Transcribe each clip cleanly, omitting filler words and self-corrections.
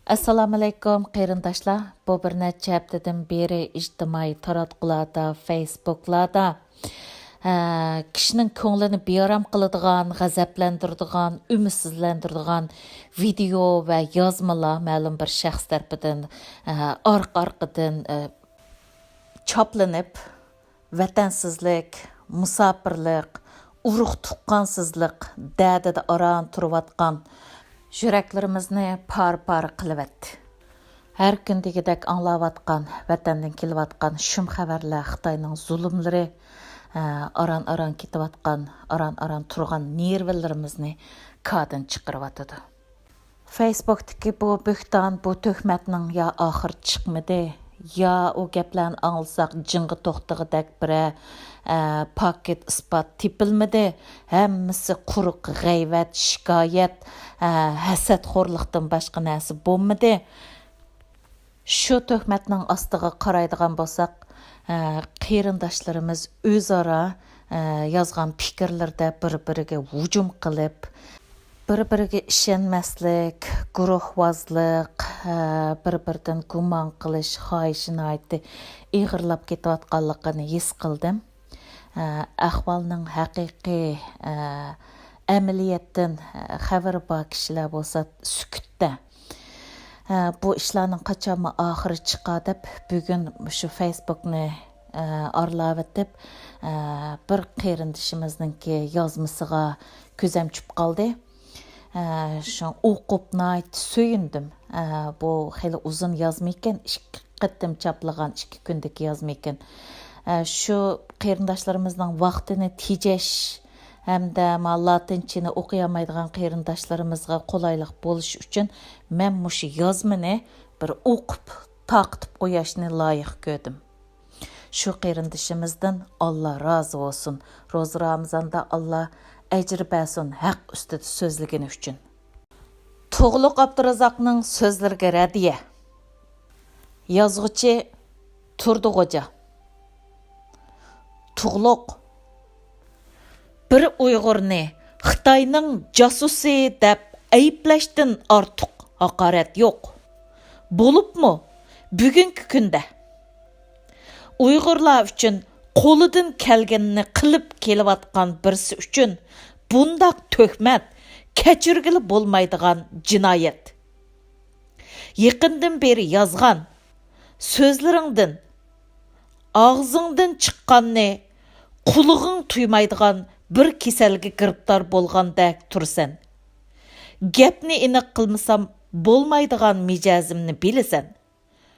Assalamu alaykum qarindoshlar. Bu bir necha haftadan beri ijtimoiy taratqularda, Facebooklarda kishining ko'nglini bearam qiladigan, g'azablantiradigan, umidsizlantiradigan video va yozmalar ma'lum bir shaxs tarafidan orqa-orqadan choplanib, vatansizlik, musofirlik, urug' tuqqansizlik da'dida aran turayotgan Yüreklerimizni par-par qılıvetdi. Her gün degidek anlavatqan, vatandan kelivatqan şum xabarlar Xitayning zulümleri, aran-aran ketivatqan, aran-aran turgan nervlarimizni kadın chiqarıvatıdı. Facebook'taki bu bühtan, bu töhmetning ya ahir chiqmadi, ya o gaplarni anglsak jingi to'xtig'idek biri paket ispat tepilmadi. Hammasi quruq g'ayvat, shikoyat, hasadxo'rlikdan boshqa narsa bo'lmadi. Shu töhmetning ostiga qaraydigan bo'lsak, qarindoshlarimiz o'zaro yozgan fikrlarda bir-biriga hujum qilib, bir-biriga ishonmaslik, guruhvozlik, bir-biridan gumon qilish xohishini ig'irlab ketayotganligini his qildim. Ahvolning haqiqiy amaliyotdan xabar bor kishilar bo'lsa sukutda. Bu ishlarning qachon oxiri chiqadi deb bugun shu Facebookni arlavatib bir qarindishimizningki yozmasiga ko'zim tushib qoldi. Şu o'qib söyündim. Bu xeyli uzun yazma ekan, 2 qatim chaplagan 2 kundagi yazma ekan. Şu qarindoshlarimizning vaqtini tejash hamda latinchani o'qiy olmaydigan qarindoshlarimizga qulaylik bo'lish uchun men mushu yozmani bir o'qib taqtib qo'yishni loyiq ko'rdim. Shu qarindishimizdan Alloh rozi bo'lsin. Ro'za Ramazonda Alloh ecr bəsun haq üstüdə sözlügini üçün. Tuğluq Abdurazaqның sözlərə rədiyə. Yazğıcı Turdu Qoca. Tuğluq bir Uyğurni Xitayning casusi dəb ayıpləşdən artıq haqarət yox. Bolubmu bugünkü gündə Uyğurlar üçün qo'lidan kelganini qilib kelayotgan birisi uchun bundaq töhmet kechirgili bo'lmaydigan jinoyat. Yaqindan beri yozgan so'zlaringdan og'zingdan chiqqanni qulug'ing tuymaydigan bir kasalga giribdor bo'lgandek tursan. Gapni aniq qilmasam bo'lmaydigan mijozimni bilasan.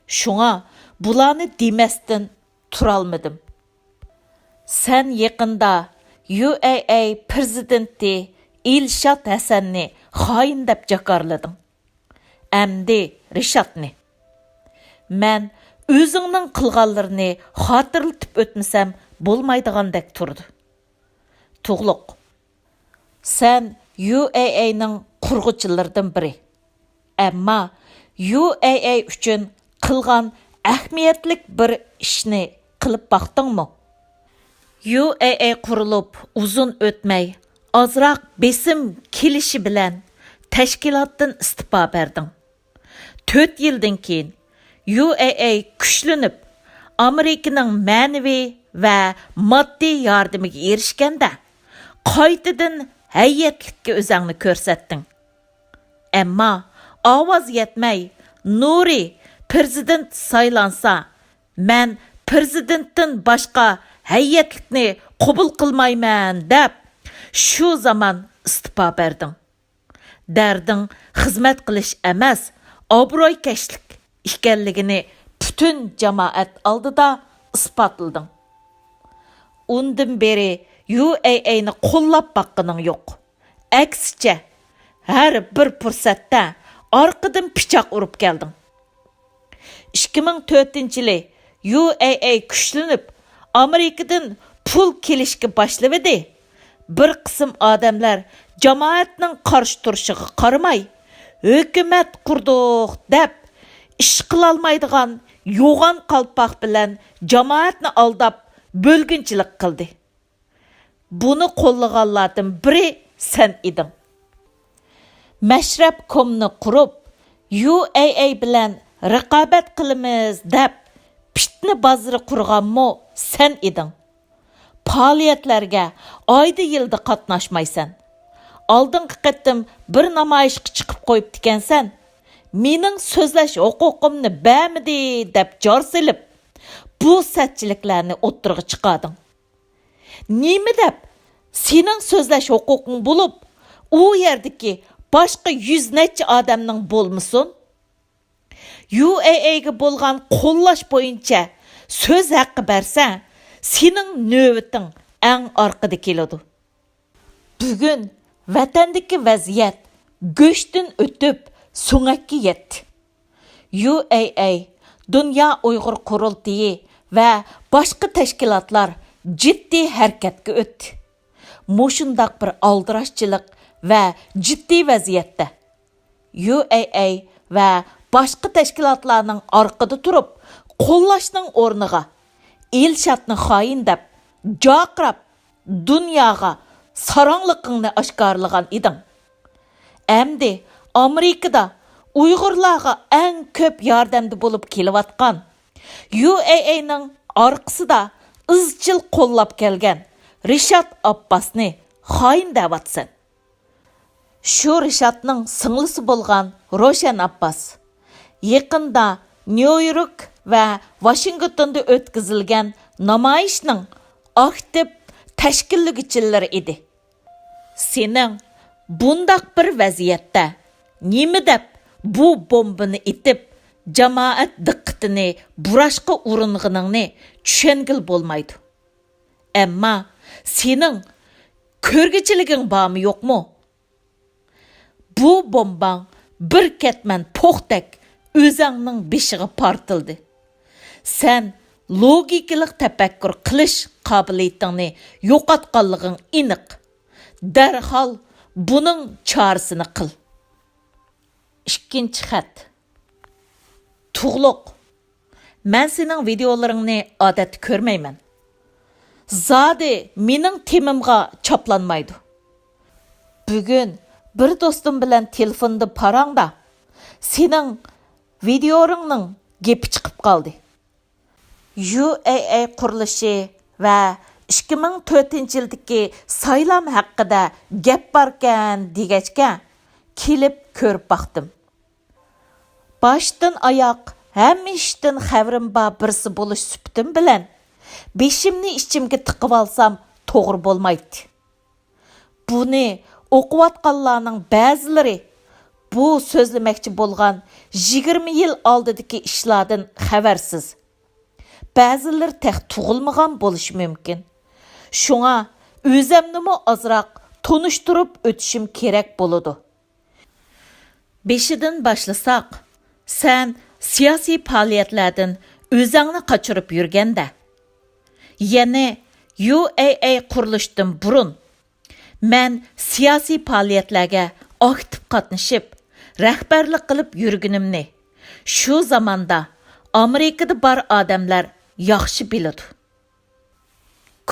Shunga bularni demasdan turolmadim. Sen yaqında UAE prezidenti İlşad Hasanni xoin deb jakarlading. Amdi Rishadni. Men o'zingning qilganlarini xotirlatib o'tmasam bo'lmaydigandek turdi. Tuğluq. Sen UAE'ning qurg'uvchilaridan biri. Ammo UAE uchun qilgan ahamiyatli bir ishni qilib baqdingmi? UAE qurilib uzun o'tmay, azroq besim kelishi bilan tashkilotdan istifa berding. 4 yildan keyin UAE kuchlanib, Amerikaning ma'naviy va moddiy yordamiga erishganda, qaytadan hayatlikka o'zingni ko'rsatding. Ammo ovoz yetmay, Nuri prezident saylansa, men prezidentdan boshqa hayatlikni qabul qilmayman deb shu zaman istifa berding. Darding xizmat qilish emas, obro'ykashlik ekanligini butun jamoat oldida isbotlading. Undan beri UAE'ni qo'llab baqqaning yo'q. Aksicha, har bir fursatda orqadan pichoq urib kelding. 2004-yili UAE kuchlanib Amerikadan pul kelishga boshladi. Bir qism odamlar jamoatning qarshi turishiga qaramay, hukumat qurdiq deb ish qila olmaydigan yo'g'on qalpoq bilan jamoatni aldab bo'lgunchilik qildi. Buni qo'llaganlardan biri sen eding. Mashrab komni qurib, UAA bilan raqobat qilamiz deb pitni bozori qurganmi sen eding. Faoliyatlarga oyda yilda qatnaşmaysan. Oldingi qatim bir namoyishga chiqib qo'yib ekansan. Mening so'zlash huquqimni bermidi deb jor silib, bu satchiliklarni o'ttirg'i chiqarding. Nima deb sening so'zlash huquqing bo'lib, u yerdagi boshqa 100 necha odamning bo'lmasin? UAA ga bo'lgan qo'llash bo'yicha so'z haqqi bersa, sening navbating eng orqada keladi. Bugun vatandagi vaziyat go'shtdan o'tib so'ngakka yetdi. UAA, Dünya Uyg'ur Qurultiyi va boshqa tashkilotlar jiddiy harakatga o'tdi. Mushundaq bir aldirashchilik va jiddiy vaziyatda UAA va boshqa tashkilotlarning orqada turib, qo'llashning o'rniga Elshadni xoin deb jaqrab dunyoga sarangliqingni oshkorlagan eding. Endi Amerikada Uyg'urlarga eng ko'p yordamda bo'lib kelayotgan UAA'ning orqasida izchil qo'llab kelgan Rishad Abbasni xoin devatsan. Shu Rishadning singlisi bo'lgan Roshan Abbas yaqinda New York va Washingtonda o'tkazilgan namoyishning aktiv tashkillovchilari edi. Sening bundaq bir vaziyatda nima deb bu bombani etib jamoat diqqatini burashqa uringaningni tushungil bo'lmaydi. Ammo sening ko'rgichiliging bormi yo'qmi? Bu bombang bir ketman po'xtak o'zingning beshiga portildi. Sen logikalik tafakkur qilish qobiliyatingni yo'qotganliging aniq. Darhol buning chorasini qil. Ikkinchi xat. Tug'luq. Men sening videolaringni odatda ko'rmayman. Zodi mening temimga choplanmaydi. Bugun bir do'stim bilan telefonda parangda sening videoringning gepi chiqib qoldi. UAA qurilishi va 2004-yildagi saylam haqida gap barkan degachga kelib ko'rib baqdim. Boshdan oyoq hamma ishdan xabarim bor birisi bo'lish supatim bilan beshimni ichimga tiqib olsam to'g'ri bo'lmaydi. Buni o'qiyotganlarning ba'zilari bu so'zlamoqchi bo'lgan 20 yil oldidagi ishlardan xabarsiz. Ba'zilar tex tug'ilmagan bo'lishi mumkin. Shunga o'zimni ozroq tunishtirib o'tishim kerak bo'ladi. Beshidan boshlasak, sen siyosiy faoliyatlardan o'zingni qochirib yurganda, yana UAA qurilishidan burun men siyosiy faoliyatlarga aktiv qatnashib, rahbarlik qilib yurganimni shu zamonda Amerikada bor odamlar yaxshi biladi.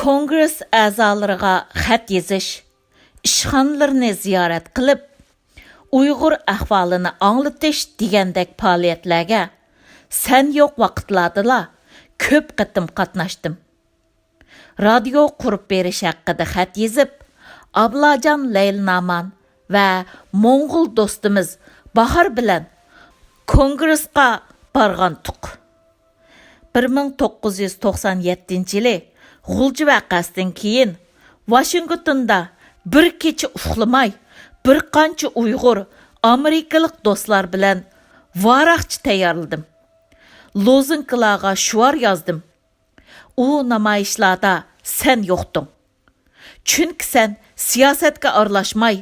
Kongress a'zolariga xat yozish, ishxonalarni ziyorat qilib, Uyg'ur ahvolini anglatish degandek faoliyatlarga sen yo'q vaqtlarda ko'p qatim qatnashdim. Radio qurib berish haqida xat yozib, Ablajon Laylnaman va Mo'ng'ul do'stimiz Bahar bilan kongressga borgan tuq. 1997-yili G'ulji vaqasidan keyin Washingtonda bir kecha uxlamay bir qancha Uyg'ur Amerikalik do'stlar bilan varaqchi tayyorladim. Lozunkalarga shuar yozdim. U namoyishlarda sen yo'qding. Chunki sen siyosatga aralashmay,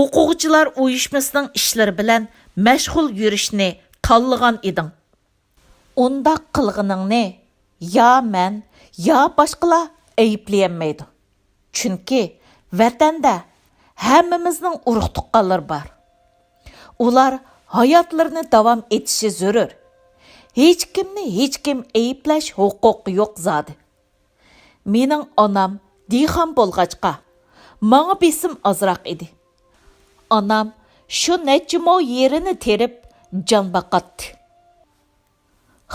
o'quvchilar uyushmasining ishlari bilan mashg'ul yurishni tanlagan eding. Undaq qilganingni ya men, ya boshqalar aybleyolmaydi. Chunki vatanda hammamizning urug' tuqqanlar bor. Ular hayotlarini davom etishi zarur. Hech kim ayblash huquqi yo'q zodi. Mening onam dehqon bo'lg'achqa, menga besim ozroq edi. Onam shu necha mo yerini terib, jon baqatdi.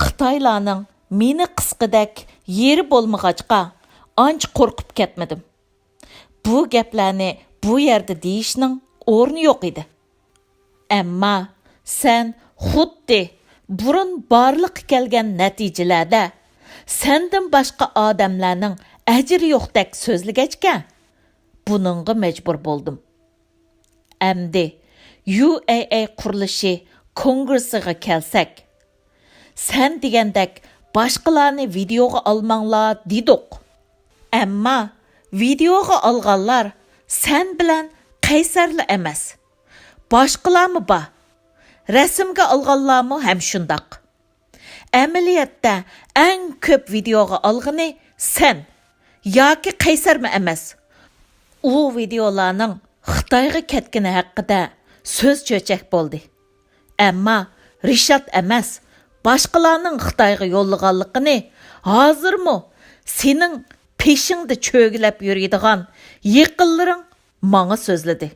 Xitoylarning meni qisqidak yeri bo'lmag'achqa ancha qo'rqib ketmadim. Bu gaplarni bu yerda deyishning o'rni yo'q edi. Ammo sen xuddi burun barliq kelgan natijalarda sendan boshqa odamlarning ajri yo'qdek so'zlagachka, buningga majbur bo'ldim. Amdi UAA qurilishi kongressiga kelsak, sen degandek boshqalarni videoga olmanglar dedik. Ammo videoga olganlar sen bilan qaysarli emas. Boshqalarmi bor? Rasmga olganlarmi ham shundoq. Amaliyotda eng ko'p videoga olgani sen yoki qaysarmi emas. U videolarning Xitoyga ketgani haqida so'z cho'chak bo'ldi. Ammo Rishad emas, boshqalarning Xitoyga yo'llaganligini hozirmi sening peshingda cho'gilab yuradigan yaqinlaring menga so'zladi.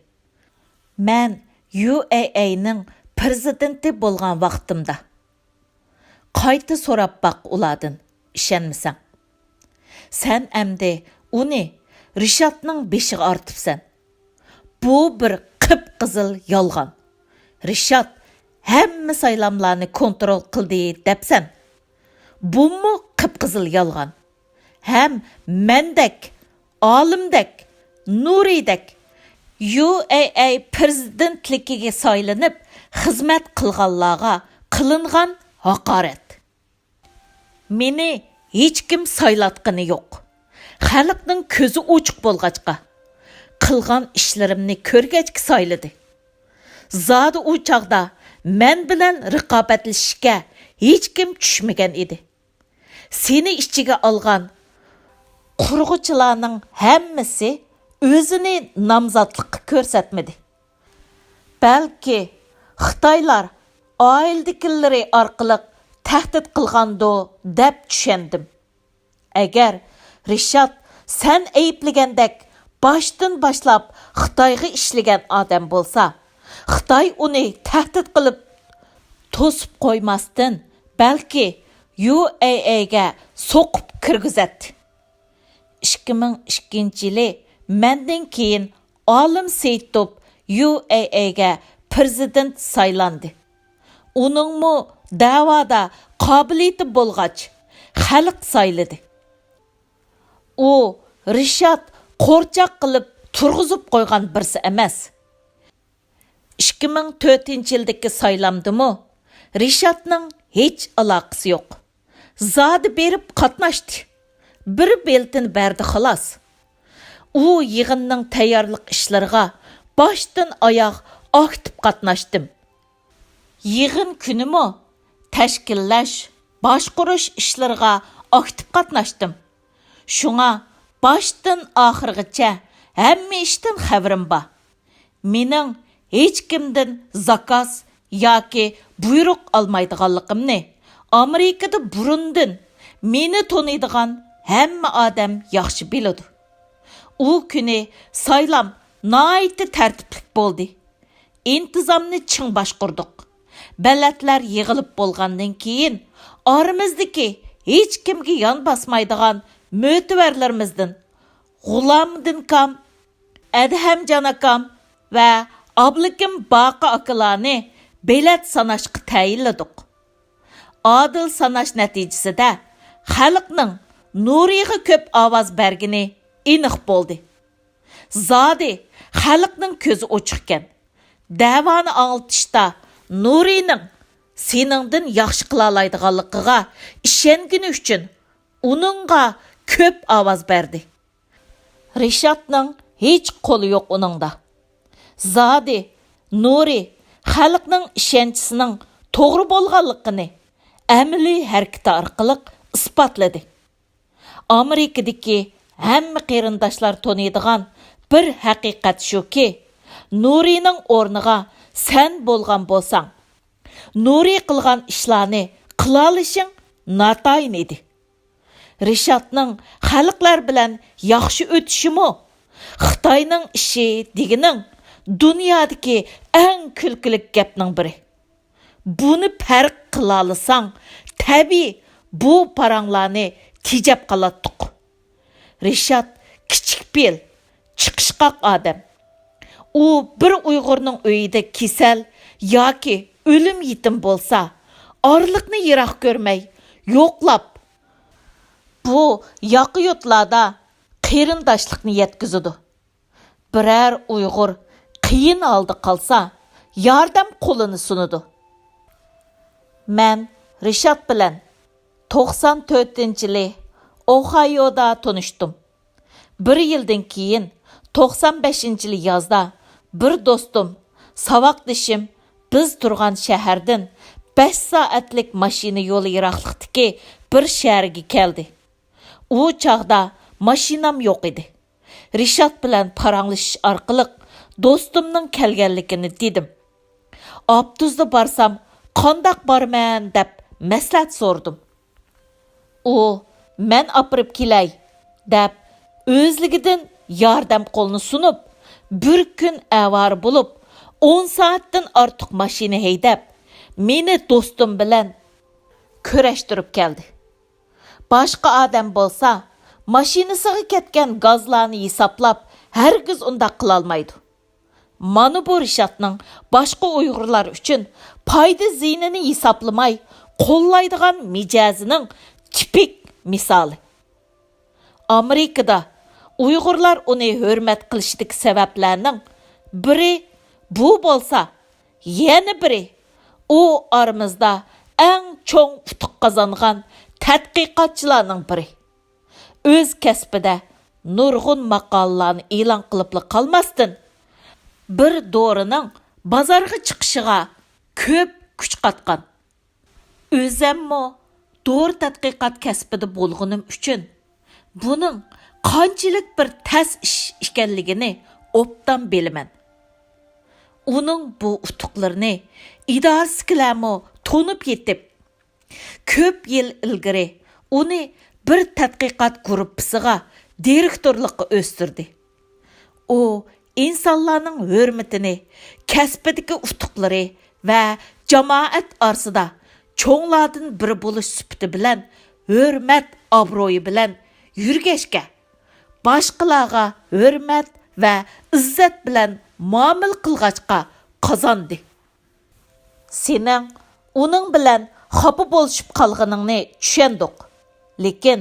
Men UAA'ning prezidenti bo'lgan vaqtimda qayta so'rab baq ulardan, ishonmasang. Sen endi uni Rishadning beshiga ortibsan. Bu bir qip-qizil yolg'on. Rishad hamma saylamlarni kontrol qildi debsan. Bumi qip-qizil yolg'on. Ham mendek, olimdek, Nuriydek UAA prezidentligiga saylanib xizmat qilganlarga qilingan haqorat. Meni hech kim saylatqani yo'q. Xalqning ko'zi ochiq bo'lg'achqa qilgan ishlarimni ko'rgachki sayladi. Zodi u chaqda men bilan raqobatlashishga hech kim tushmagan edi. Seni ichiga olgan qurg'uchilarning hammasi o'zini nomzodlikqa ko'rsatmadi. Balki Xitoylar oildikilari orqali tahdid qilgando deb tushundim. Agar Rishad sen ayblagandek boshdan boshlab Xitoyga ishlagan odam bo'lsa, Xitoy uni tahdid qilib to'sib qo'ymasdan, balki UAA'ga so'qib kirgizadi. 2002-yili mendan keyin Olim Seyitov UAA'ga prezident saylandi. Uningmi da'voda qobiliyati bo'lg'ach, xalq sayladi. U Rishad qo'rchoq qilib turg'izib qo'ygan birsi emas. 2004-yildagi saylamdimi Rishadning hech aloqasi yo'q. Zodi berib qatnashdi. Bir beltin berdi xolos. U yig'inning tayyorlik ishlariga boshdan oyoq aktiv qatnashdim. Yig'in kunimi tashkillash, boshqarish ishlariga aktiv qatnashdim. Shunga boshdan oxirigacha hamma ishdan xabarim bor. Mening hech kimdan zakaz yoki buyruq olmaydiganligimni Amerikada burundan meni taniydigan hamma odam yaxshi biladi. U kuni saylam nihoyatda tartibli bo'ldi. İntizamni ching boshqurdik. Ballatlar yig'ilib bo'lgandan keyin oramizdagi hech kimga yon bosmaydigan mo'tivarlarimizdan G'ulomdin kam, Adhamjon akam va Ablikim Baqa akalarni belat sanashga tayinladik. Adil sanash natijasida xalqning Nuriga ko'p ovoz bergini aniq bo'ldi. Zodi xalqning ko'zi ochiqkan. Davoni anglitishda Nurining seningdan yaxshi qila oladiganligiga ishongani uchun uningga ko'p ovoz berdi. Rishadning hech qo'li yo'q uningda. Zodi Nuri xalqning ishonchisining to'g'ri bo'lganligini amaliy harakati orqali isbotladi. Amerikadagi hamma qarindoshlar taniydigan bir haqiqat shuki, Nurining o'rniga sen bo'lgan bo'lsang, Nuri qilgan ishlarni qila olishing notayin edi. Rishadning xalqlar bilan yaxshi o'tishimi Xitoyning ishi degining dunyodagi eng kulkilik gapning biri. buni farq qilalasang, tabii bu paranglarni tejab qalatdiq. Rishad kichik bel, chiqishqoq odam. U bir Uyg'urning uyida kasal yoki o'lim yetim bo'lsa, orliqni yiroq ko'rmay, yo'qlab bu yaqiyotlarda qarindoshlikni yetkazadi. Biror Uyg'ur qiyin oldi qolsa, yordam qo'lini sunadi. Men Rishad bilan 94-yili Ohio'da tanışdım. Bir yıldan keyin 95-yili yozda bir do'stim, savaqdishim biz turgan shahardan 5 soatlik mashina yo'li yiroqlikdagi bir shaharga keldi. U chaqda mashinam yo'q edi. Rishad bilan paranglashish orqali do'stimning kelganligini dedim. Abduzda barsam, qandoq borman deb maslahat so'rdim. U men apirib kelay deb o'zligidan yordam qo'lini sunib, bir kun avar bo'lib 10 soatdan ortiq mashina haydab, meni do'stim bilan kurashtirib keldi. Boshqa odam bo'lsa, mashinasiga ketgan gazlarni hisoblab, hargiz undaq qila olmaydi. Mana bu Rishadning boshqa Uyg'urlar uchun foyda ziyinini hisoblamay qo'llaydigan mijozining tipik misoli. Amerikada Uyg'urlar uni hurmat qilishidagi sabablarning biri bu bo'lsa, yana biri u aramizda eng cho'ng utuq qozongan tadqiqotchilarning biri. O'z kasbida nurg'un maqolalarni e'lon qilib qolmasdan, bir dorining bozorga chiqishiga ko'p kuch qatgan. O'zimmo dori tadqiqot kasbida bo'lganim uchun buning qanchalik bir tas ish ekanligini obdan bilaman. Uning bu utuqlarini idorasikilarmo to'nib yetib, ko'p yil ilgari uni bir tadqiqot guruhiga direktorlikqa o'stirdi. U insonlarning hurmatini, kasbidagi utuqlari va jamoat orasida cho'nglardan biri bo'lish sifati bilan hurmat obro'yi bilan yurgashga, boshqalarga hurmat va izzat bilan muomala qilg'achqa qozondi. Sening uning bilan xafa bo'lishib qolganingni tushundik. Lekin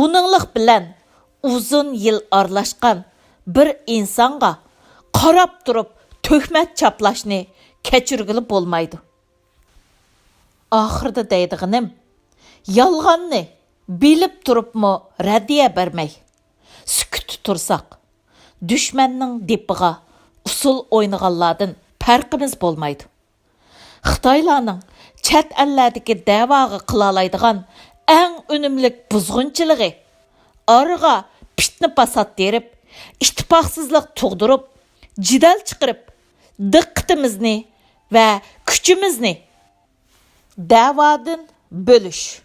uninglik bilan uzun yil aralashgan bir insonga qarab turib tuhmat chaplashni kechirgili bo'lmaydi. Oxirida deydiganim, yolg'onni bilib turibmi raddiya bermay, sukut tursak, dushmanning depiga usul o'ynaganlardan farqimiz bo'lmaydi. Xitoylarning chet ellardagi da'voga qila oladigan eng unumlik buzg'unchiligi orga fitna fasod terib, ittifoqsizlik tug'dirib, jidal chiqarib, diqqatimizni va kuchimizni da'vodan bo'lish.